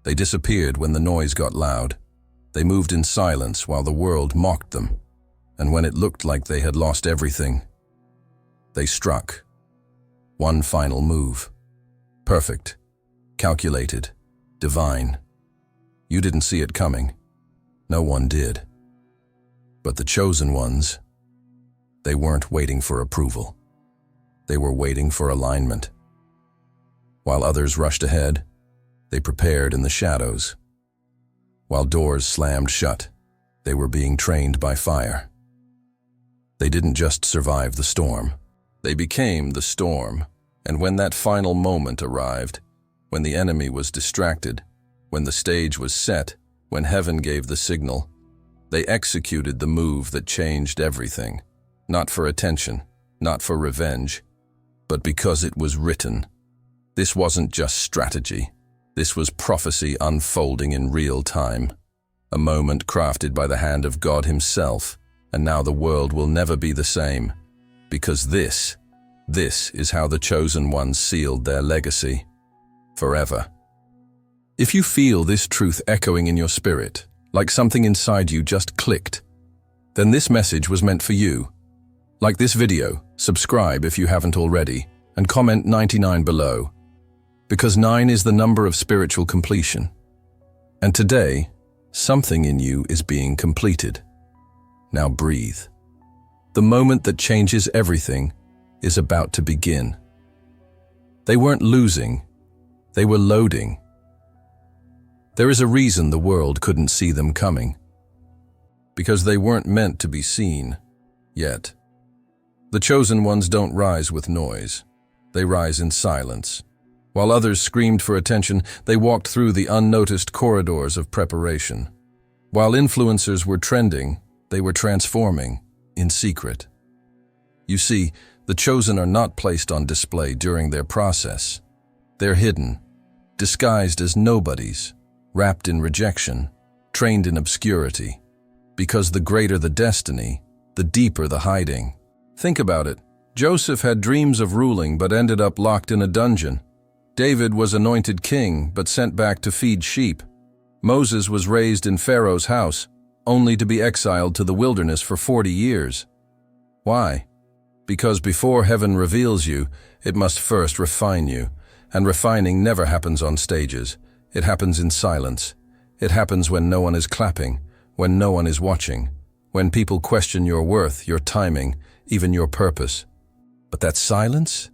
They disappeared when the noise got loud. They moved in silence while the world mocked them. And when it looked like they had lost everything, they struck. One final move. Perfect. Calculated. Divine. You didn't see it coming. No one did. But the chosen ones, they weren't waiting for approval. They were waiting for alignment. While others rushed ahead, they prepared in the shadows. While doors slammed shut, they were being trained by fire. They didn't just survive the storm. They became the storm. And when that final moment arrived, when the enemy was distracted, when the stage was set, when heaven gave the signal, they executed the move that changed everything. Not for attention, not for revenge, but because it was written. This wasn't just strategy. This was prophecy unfolding in real time. A moment crafted by the hand of God himself, and now the world will never be the same. Because this is how the chosen ones sealed their legacy. Forever. If you feel this truth echoing in your spirit, like something inside you just clicked, then this message was meant for you. Like this video, subscribe if you haven't already, and comment 99 below. Because 9 is the number of spiritual completion. And today, something in you is being completed. Now breathe. The moment that changes everything is about to begin. They weren't losing, they were loading. There is a reason the world couldn't see them coming. Because they weren't meant to be seen, yet. The chosen ones don't rise with noise. They rise in silence. While others screamed for attention, they walked through the unnoticed corridors of preparation. While influencers were trending, they were transforming, in secret. You see, the chosen are not placed on display during their process. They're hidden, disguised as nobodies, wrapped in rejection, trained in obscurity. Because the greater the destiny, the deeper the hiding. Think about it. Joseph had dreams of ruling but ended up locked in a dungeon. David was anointed king but sent back to feed sheep. Moses was raised in Pharaoh's house, only to be exiled to the wilderness for 40 years. Why? Because before heaven reveals you, it must first refine you. And refining never happens on stages. It happens in silence. It happens when no one is clapping, when no one is watching, when people question your worth, your timing, even your purpose. But that silence?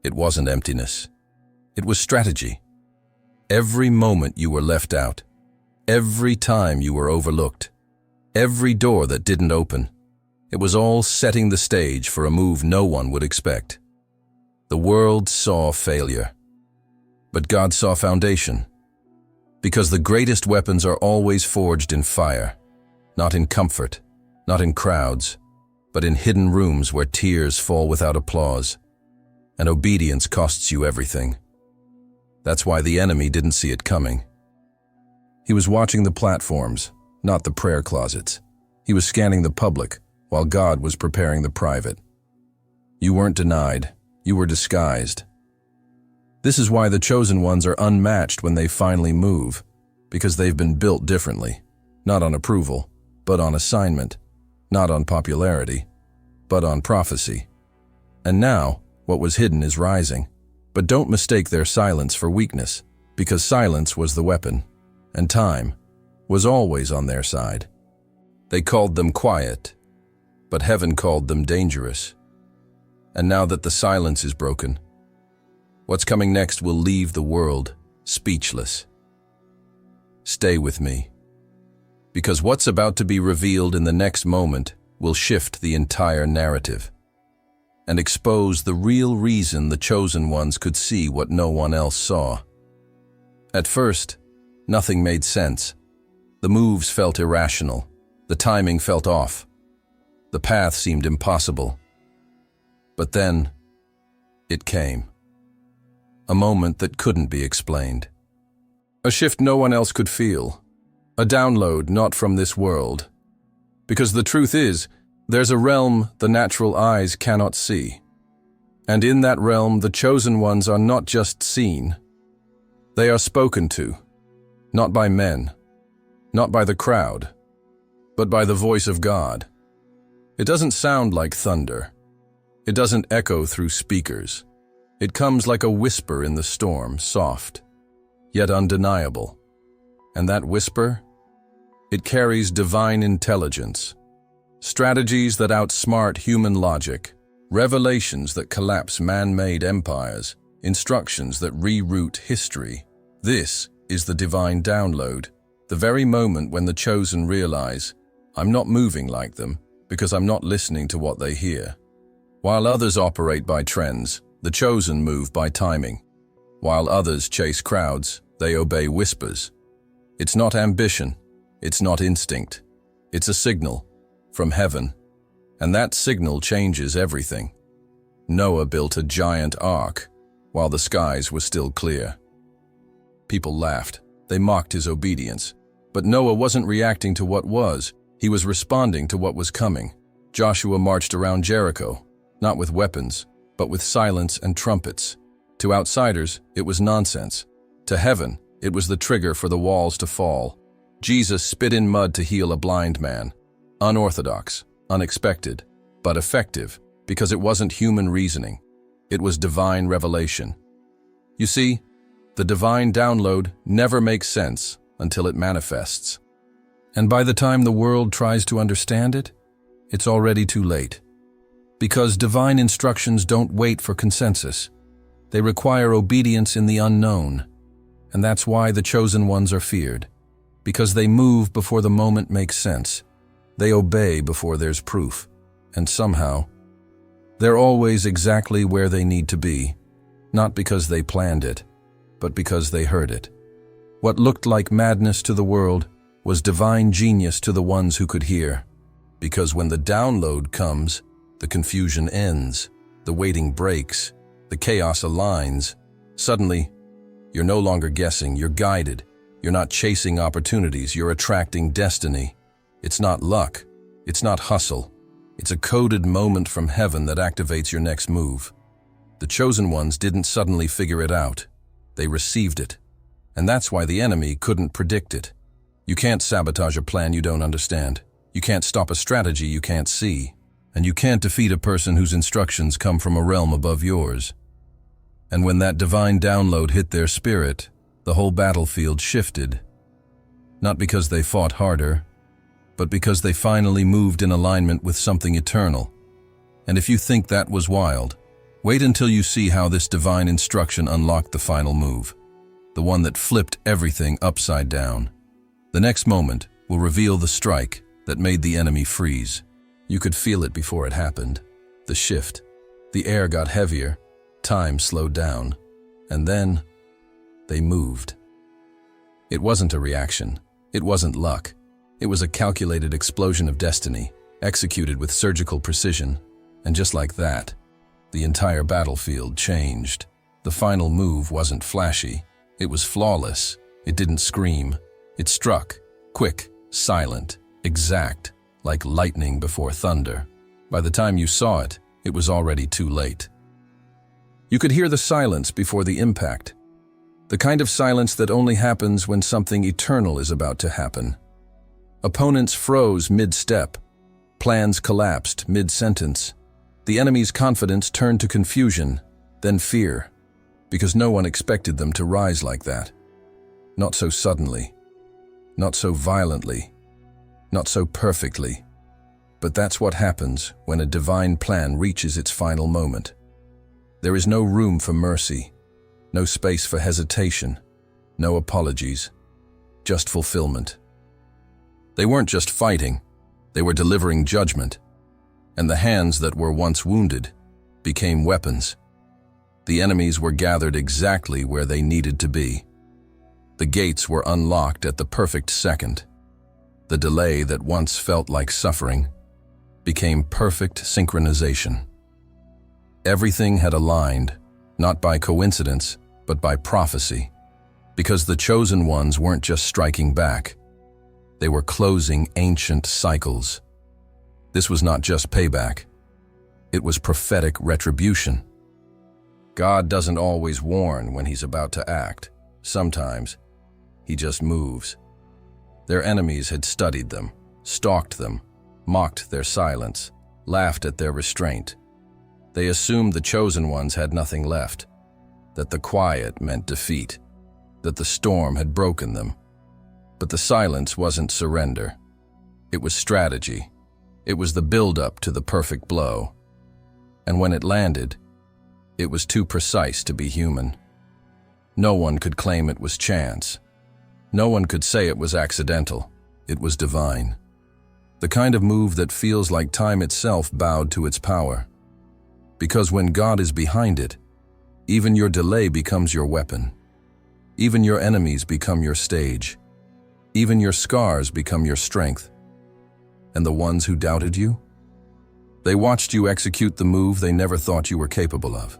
It wasn't emptiness. It was strategy. Every moment you were left out, every time you were overlooked, every door that didn't open, it was all setting the stage for a move no one would expect. The world saw failure, but God saw foundation. Because the greatest weapons are always forged in fire, not in comfort, not in crowds, but in hidden rooms where tears fall without applause, and obedience costs you everything. That's why the enemy didn't see it coming. He was watching the platforms, not the prayer closets. He was scanning the public, while God was preparing the private. You weren't denied, you were disguised. This is why the chosen ones are unmatched when they finally move, because they've been built differently, not on approval, but on assignment, not on popularity, but on prophecy. And now, what was hidden is rising. But don't mistake their silence for weakness, because silence was the weapon, and time was always on their side. They called them quiet, but heaven called them dangerous. And now that the silence is broken, what's coming next will leave the world speechless. Stay with me, because what's about to be revealed in the next moment will shift the entire narrative and expose the real reason the chosen ones could see what no one else saw. At first, nothing made sense. The moves felt irrational. The timing felt off. The path seemed impossible. But then, it came. A moment that couldn't be explained. A shift no one else could feel. A download not from this world. Because the truth is, there's a realm the natural eyes cannot see. And in that realm, the chosen ones are not just seen. They are spoken to. Not by men, not by the crowd, but by the voice of God. It doesn't sound like thunder. It doesn't echo through speakers. It comes like a whisper in the storm, soft, yet undeniable. And that whisper? It carries divine intelligence, strategies that outsmart human logic, revelations that collapse man-made empires, instructions that reroute history. This is the divine download, the very moment when the chosen realize, I'm not moving like them because I'm not listening to what they hear. While others operate by trends, the chosen move by timing. While others chase crowds, they obey whispers. It's not ambition, it's not instinct. It's a signal from heaven, and that signal changes everything. Noah built a giant ark while the skies were still clear. People laughed. They mocked his obedience. But Noah wasn't reacting to what was. He was responding to what was coming. Joshua marched around Jericho, not with weapons, but with silence and trumpets. To outsiders, it was nonsense. To heaven, it was the trigger for the walls to fall. Jesus spit in mud to heal a blind man. Unorthodox, unexpected, but effective, because it wasn't human reasoning. It was divine revelation. You see, the divine download never makes sense until it manifests. And by the time the world tries to understand it, it's already too late. Because divine instructions don't wait for consensus. They require obedience in the unknown. And that's why the chosen ones are feared. Because they move before the moment makes sense. They obey before there's proof. And somehow, they're always exactly where they need to be. Not because they planned it, but because they heard it. What looked like madness to the world was divine genius to the ones who could hear. Because when the download comes, the confusion ends, the waiting breaks, the chaos aligns. Suddenly, you're no longer guessing, you're guided. You're not chasing opportunities, you're attracting destiny. It's not luck, it's not hustle. It's a coded moment from heaven that activates your next move. The chosen ones didn't suddenly figure it out. They received it. And that's why the enemy couldn't predict it. You can't sabotage a plan you don't understand. You can't stop a strategy you can't see. And you can't defeat a person whose instructions come from a realm above yours. And when that divine download hit their spirit, the whole battlefield shifted. Not because they fought harder, but because they finally moved in alignment with something eternal. And if you think that was wild, wait until you see how this divine instruction unlocked the final move. The one that flipped everything upside down. The next moment will reveal the strike that made the enemy freeze. You could feel it before it happened. The shift. The air got heavier. Time slowed down. And then, they moved. It wasn't a reaction. It wasn't luck. It was a calculated explosion of destiny, executed with surgical precision. And just like that, the entire battlefield changed. The final move wasn't flashy. It was flawless. It didn't scream. It struck, quick, silent, exact, like lightning before thunder. By the time you saw it, it was already too late. You could hear the silence before the impact. The kind of silence that only happens when something eternal is about to happen. Opponents froze mid-step. Plans collapsed mid-sentence. The enemy's confidence turned to confusion, then fear, because no one expected them to rise like that. Not so suddenly, not so violently, not so perfectly. But that's what happens when a divine plan reaches its final moment. There is no room for mercy, no space for hesitation, no apologies, just fulfillment. They weren't just fighting, they were delivering judgment. And the hands that were once wounded became weapons. The enemies were gathered exactly where they needed to be. The gates were unlocked at the perfect second. The delay that once felt like suffering became perfect synchronization. Everything had aligned, not by coincidence, but by prophecy, because the chosen ones weren't just striking back. They were closing ancient cycles. This was not just payback. It was prophetic retribution. God doesn't always warn when he's about to act. Sometimes, he just moves. Their enemies had studied them, stalked them, mocked their silence, laughed at their restraint. They assumed the chosen ones had nothing left, that the quiet meant defeat, that the storm had broken them. But the silence wasn't surrender. It was strategy. It was the build-up to the perfect blow. And when it landed, it was too precise to be human. No one could claim it was chance. No one could say it was accidental. It was divine. The kind of move that feels like time itself bowed to its power. Because when God is behind it, even your delay becomes your weapon. Even your enemies become your stage. Even your scars become your strength. And the ones who doubted you? They watched you execute the move they never thought you were capable of.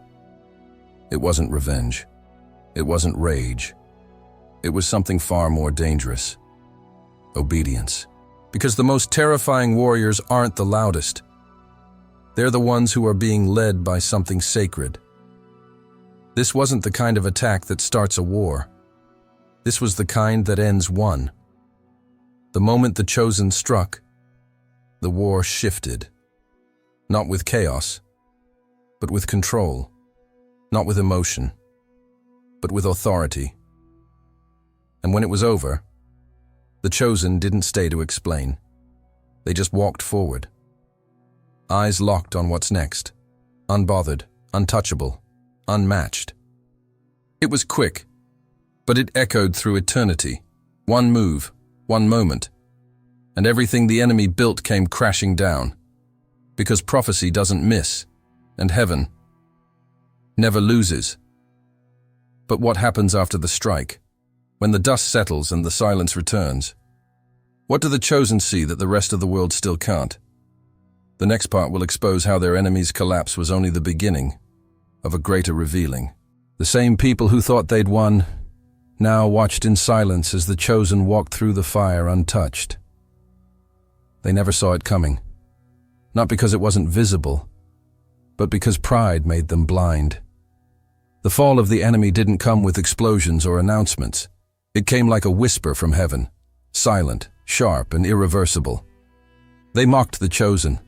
It wasn't revenge. It wasn't rage. It was something far more dangerous. Obedience. Because the most terrifying warriors aren't the loudest. They're the ones who are being led by something sacred. This wasn't the kind of attack that starts a war. This was the kind that ends one. The moment the chosen struck, the war shifted. Not with chaos, but with control. Not with emotion, but with authority. And when it was over, the chosen didn't stay to explain. They just walked forward. Eyes locked on what's next. Unbothered, untouchable, unmatched. It was quick, but it echoed through eternity. One move, one moment, and everything the enemy built came crashing down. Because prophecy doesn't miss, and heaven never loses. But what happens after the strike? When the dust settles and the silence returns? What do the chosen see that the rest of the world still can't? The next part will expose how their enemy's collapse was only the beginning of a greater revealing. The same people who thought they'd won now watched in silence as the chosen walked through the fire untouched. They never saw it coming. Not because it wasn't visible, but because pride made them blind. The fall of the enemy didn't come with explosions or announcements. It came like a whisper from heaven, silent, sharp, and irreversible. They mocked the chosen,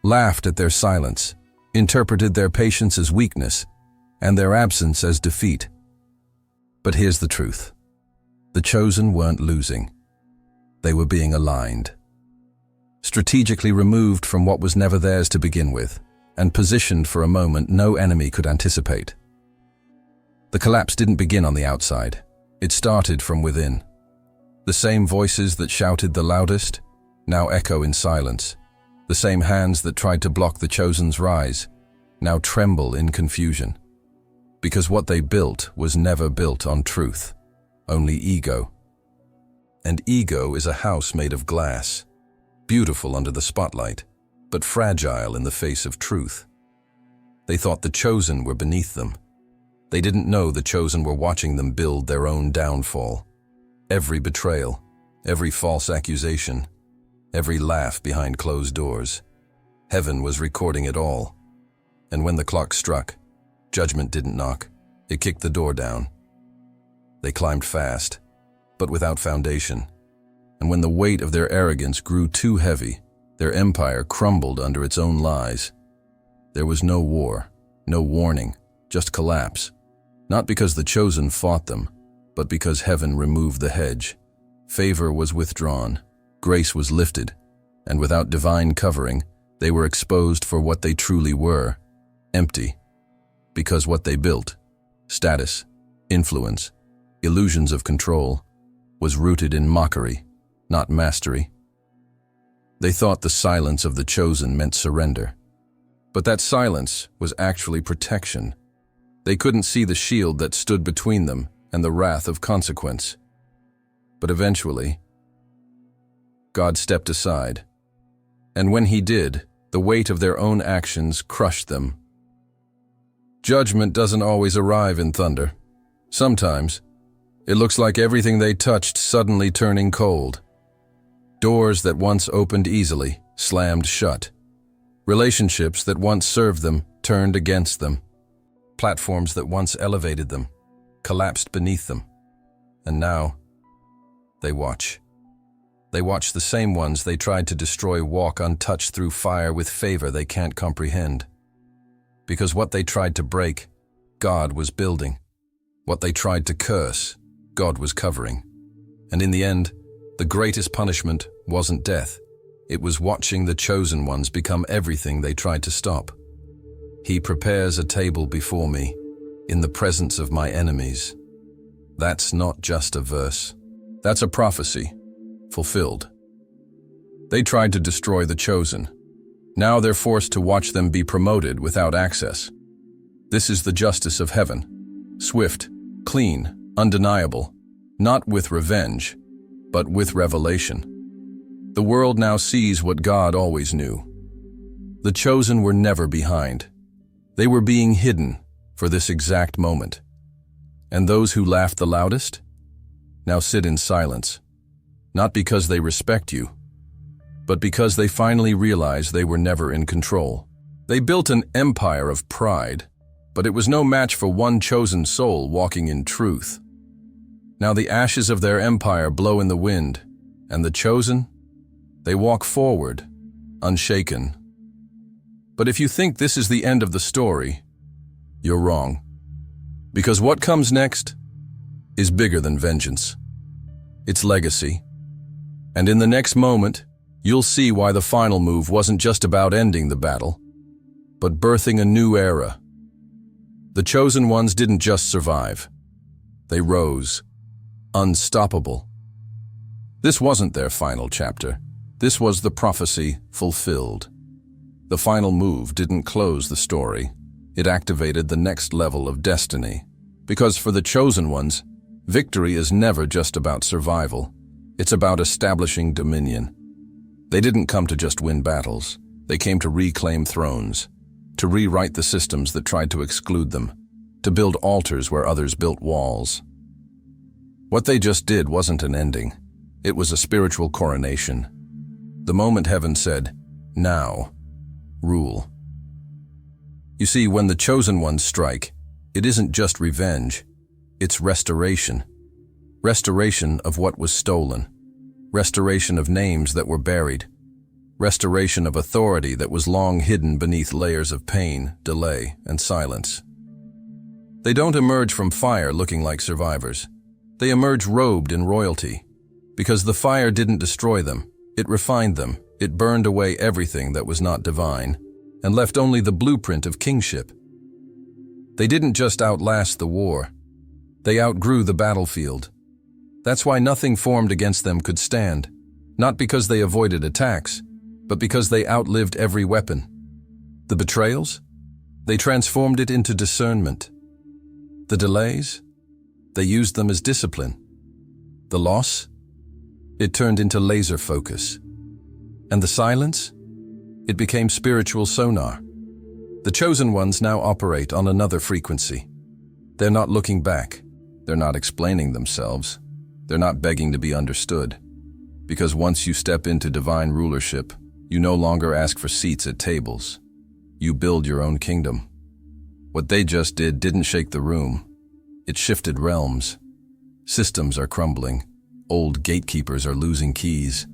laughed at their silence, interpreted their patience as weakness, and their absence as defeat. But here's the truth. The chosen weren't losing. They were being aligned. Strategically removed from what was never theirs to begin with, and positioned for a moment no enemy could anticipate. The collapse didn't begin on the outside. It started from within. The same voices that shouted the loudest now echo in silence. The same hands that tried to block the chosen's rise now tremble in confusion. Because what they built was never built on truth, only ego. And ego is a house made of glass. Beautiful under the spotlight, but fragile in the face of truth. They thought the chosen were beneath them. They didn't know the chosen were watching them build their own downfall. Every betrayal, every false accusation, every laugh behind closed doors. Heaven was recording it all. And when the clock struck, judgment didn't knock. It kicked the door down. They climbed fast, but without foundation. And when the weight of their arrogance grew too heavy, their empire crumbled under its own lies. There was no war, no warning, just collapse. Not because the chosen fought them, but because heaven removed the hedge. Favor was withdrawn, grace was lifted, and without divine covering, they were exposed for what they truly were, empty. Because what they built, status, influence, illusions of control, was rooted in mockery, not mastery. They thought the silence of the chosen meant surrender. But that silence was actually protection. They couldn't see the shield that stood between them and the wrath of consequence. But eventually, God stepped aside. And when he did, the weight of their own actions crushed them. Judgment doesn't always arrive in thunder. Sometimes, it looks like everything they touched suddenly turning cold. Doors that once opened easily slammed shut. Relationships that once served them turned against them. Platforms that once elevated them collapsed beneath them. And now, They watch. They watch the same ones they tried to destroy walk untouched through fire with favor they can't comprehend. Because what they tried to break, God was building. What they tried to curse, God was covering. And in the end, the greatest punishment wasn't death. It was watching the chosen ones become everything they tried to stop. He prepares a table before me, in the presence of my enemies. That's not just a verse. That's a prophecy, fulfilled. They tried to destroy the chosen. Now they're forced to watch them be promoted without access. This is the justice of heaven. Swift, clean, undeniable, not with revenge, but with revelation. The world now sees what God always knew. The chosen were never behind. They were being hidden for this exact moment. And those who laughed the loudest now sit in silence, not because they respect you, but because they finally realize they were never in control. They built an empire of pride, but it was no match for one chosen soul walking in truth. Now the ashes of their empire blow in the wind, and the chosen, they walk forward, unshaken. But if you think this is the end of the story, you're wrong. Because what comes next is bigger than vengeance. It's legacy. And in the next moment, you'll see why the final move wasn't just about ending the battle, but birthing a new era. The chosen ones didn't just survive. They rose, unstoppable. This wasn't their final chapter. This was the prophecy fulfilled. The final move didn't close the story. It activated the next level of destiny. Because for the chosen ones, victory is never just about survival. It's about establishing dominion. They didn't come to just win battles. They came to reclaim thrones, to rewrite the systems that tried to exclude them, to build altars where others built walls. What they just did wasn't an ending. It was a spiritual coronation. The moment heaven said, "Now, rule." You see, when the chosen ones strike, it isn't just revenge, it's restoration. Restoration of what was stolen. Restoration of names that were buried. Restoration of authority that was long hidden beneath layers of pain, delay, and silence. They don't emerge from fire looking like survivors. They emerge robed in royalty. Because the fire didn't destroy them, it refined them. It burned away everything that was not divine, and left only the blueprint of kingship. They didn't just outlast the war. They outgrew the battlefield. That's why nothing formed against them could stand, not because they avoided attacks, but because they outlived every weapon. The betrayals? They transformed it into discernment. The delays? They used them as discipline. The loss? It turned into laser focus. And the silence? It became spiritual sonar. The chosen ones now operate on another frequency. They're not looking back. They're not explaining themselves. They're not begging to be understood. Because once you step into divine rulership, you no longer ask for seats at tables. You build your own kingdom. What they just did didn't shake the room. It shifted realms. Systems are crumbling. Old gatekeepers are losing keys.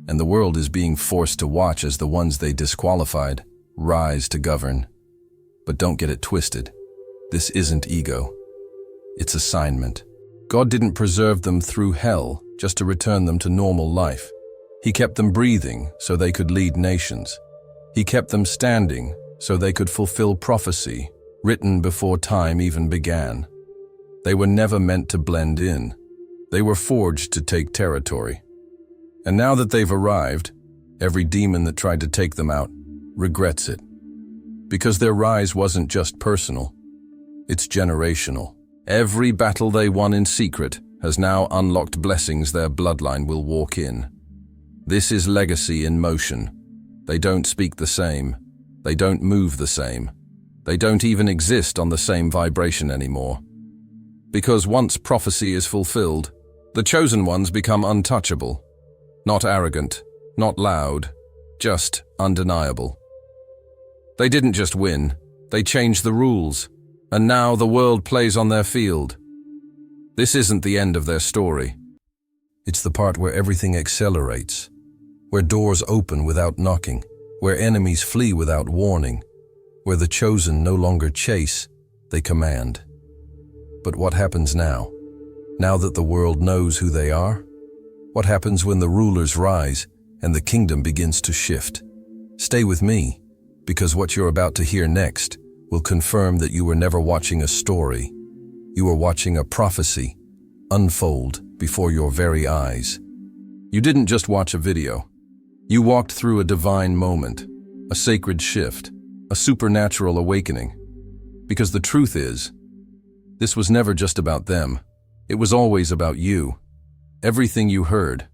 And the world is being forced to watch as the ones they disqualified rise to govern. But don't get it twisted. This isn't ego. It's assignment. God didn't preserve them through hell just to return them to normal life. He kept them breathing so they could lead nations. He kept them standing so they could fulfill prophecy written before time even began. They were never meant to blend in. They were forged to take territory. And now that they've arrived, every demon that tried to take them out regrets it. Because their rise wasn't just personal, it's generational. Every battle they won in secret has now unlocked blessings their bloodline will walk in. This is legacy in motion. They don't speak the same. They don't move the same. They don't even exist on the same vibration anymore. Because once prophecy is fulfilled, the chosen ones become untouchable. Not arrogant, not loud, just undeniable. They didn't just win, they changed the rules, and now the world plays on their field. This isn't the end of their story. It's the part where everything accelerates, where doors open without knocking, where enemies flee without warning, where the chosen no longer chase, they command. But what happens now? Now that the world knows who they are? What happens when the rulers rise and the kingdom begins to shift? Stay with me, because what you're about to hear next will confirm that you were never watching a story. You were watching a prophecy unfold before your very eyes. You didn't just watch a video. You walked through a divine moment, a sacred shift, a supernatural awakening. Because the truth is, this was never just about them. It was always about you. Everything you heard,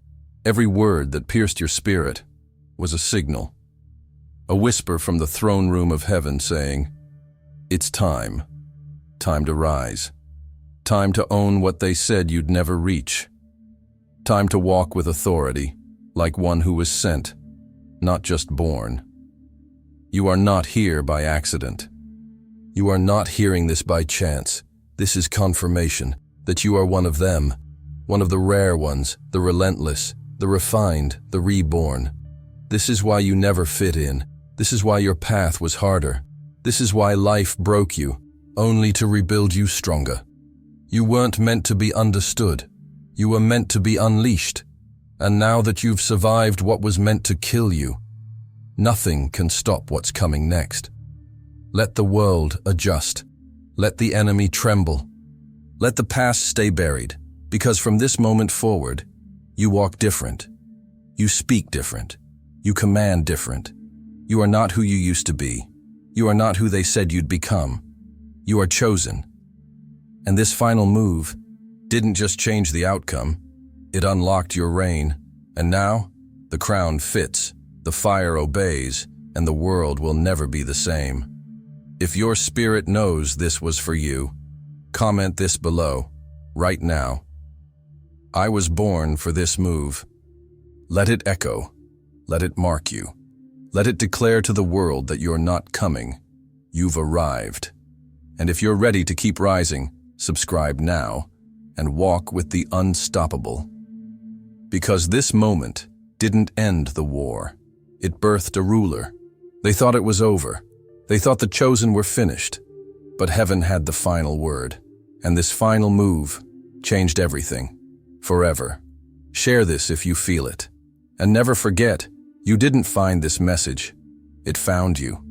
every word that pierced your spirit, was a signal. A whisper from the throne room of heaven saying, "It's time. Time to rise. Time to own what they said you'd never reach. Time to walk with authority, like one who was sent, not just born." You are not here by accident. You are not hearing this by chance. This is confirmation that you are one of them, one of the rare ones, the relentless, the refined, the reborn. This is why you never fit in. This is why your path was harder. This is why life broke you, only to rebuild you stronger. You weren't meant to be understood. You were meant to be unleashed. And now that you've survived what was meant to kill you, nothing can stop what's coming next. Let the world adjust. Let the enemy tremble. Let the past stay buried, because from this moment forward, you walk different. You speak different. You command different. You are not who you used to be. You are not who they said you'd become. You are chosen. And this final move didn't just change the outcome, it unlocked your reign. And now, the crown fits, the fire obeys, and the world will never be the same. If your spirit knows this was for you, comment this below, right now. I was born for this move. Let it echo. Let it mark you. Let it declare to the world that you're not coming. You've arrived. And if you're ready to keep rising, subscribe now and walk with the unstoppable. Because this moment didn't end the war. It birthed a ruler. They thought it was over. They thought the chosen were finished. But heaven had the final word. And this final move changed everything. Forever. Share this if you feel it. And never forget, you didn't find this message. It found you.